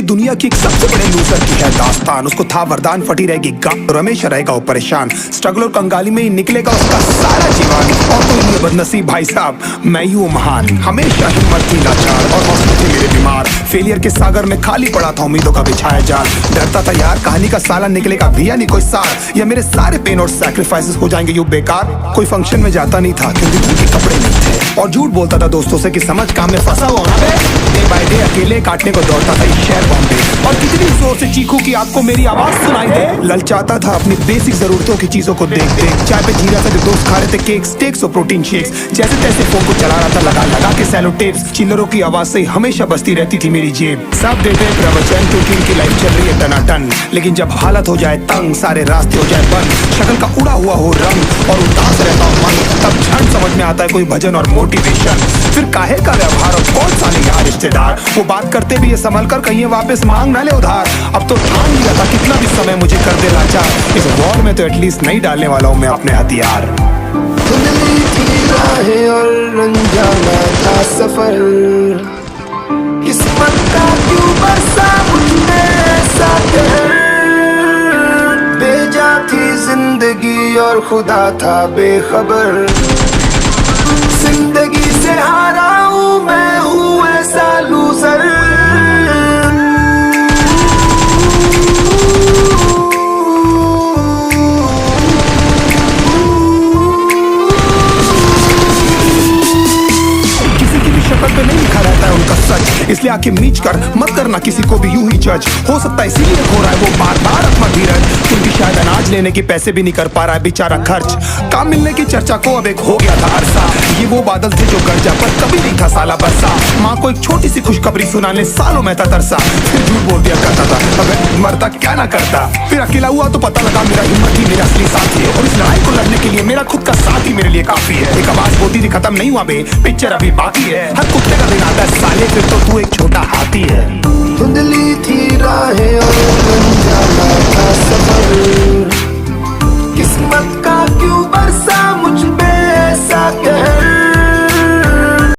दुनिया की एक सबसे बड़े लूजर की है दास्तान। उसको था वरदान, फटी रहेगी गांड, हमेशा रहेगा वो परेशान। स्ट्रगल और कंगाली में ही निकलेगा उसका सारा जीवन। और कोई नहीं बदनसीब भाई साहब, मैं ही हूँ महान। हमेशा हिम्मत थी लाचार और हौसले थे मेरे बीमार। फेलियर के सागर में खाली पड़ा था उम्मीदों का बिछाया जाल। डरता था यार कहानी का साला निकलेगा भी या नहीं कोई सार, या मेरे सारे पेन और सैक्रिफाइसेस हो जाएंगे यूं बेकार। कोई फंक्शन में जाता नहीं था क्योंकि ढंग के कपड़े नहीं थे, और झूठ बोलता था दोस्तों से कि समझ काम में फंसा हुआ ना। डे बाय डे अकेले काटने को दौड़ता था इस शहर बॉम्बे। और कितनी जोर से चीखूं कि आपको मेरी आवाज सुनाई दे। ललचाता था अपनी बेसिक जरूरतों की चीजों को देख देख। चाय पे जीरा था जो दोस्त खा रहे थे केक, स्टेक्स और प्रोटीन शेक्स। जैसे तैसे फोन को चला रहा था लगा लगा के सैलो टेप्स। चिल्लरों की आवाज से हमेशा बजती रहती थी मेरी जेब। सब देते प्रवचन क्योंकि इनकी लाइफ चल रही है टनाटन। लेकिन जब हालत हो जाए तंग, सारे रास्ते हो जाए बंद, शक्ल का उड़ा हुआ हो रंग और उदास रहता हो मन, तब झट समझ में आता है कोई भजन और मोटिवेशन। फिर काहे का व्यवहार और कौन सा नहीं रिश्तेदार। वो बात करते भी ये संभल कर कहीं वापस मांग ना ले उधार। अब तो ठान लिया था कितना भी समय मुझे कर दे लाचार। इस वॉर में तो एटलीस्ट नहीं डालने वाला हूँ मैं अपने हथियार। धुंधली थी राहें और अनजाना था सफर, किस्मत का क्यों बरसा मुझमें ऐसा कहर। बेजा थी जिंदगी और खुदा था बेखबर। जिंदगी से हारा हूँ मैं, हूँ ऐसा लूजर। किसी की भी शक्ल पे नहीं लिखा रहता है उनका सच, इसलिए आंखें मीच कर मत करना किसी को भी यूं ही जज। हो सकता है इसीलिए खो रहा है वो बार बार अपना धीरज, क्योंकि शायद अनाज लेने के पैसे भी नहीं कर पा रहा है बेचारा खर्च। काम मिलने की चर्चा को अब एक हो गया था अरसा। ये वो बादल थे जो गरजा पर कभी नहीं था साला बरसा। माँ को एक छोटी सी खुशखबरी सुनाने सालों में था तरसा। फिर झूठ बोल दिया करता था, अगर मरता क्या ना करता। फिर अकेला हुआ तो पता लगा मेरा हिम्मत ही मेरा असली साथी है, और इस लड़ाई को लड़ने के लिए मेरा खुद का साथ ही मेरे लिए काफी है। एक आवाज बोलती थी खत्म नहीं हुआ बे, पिक्चर अभी बाकी है। हर कुत्ते का दिन आता है साले, फिर तो तू एक छोटा हाथी है। धुंधली थी राहें और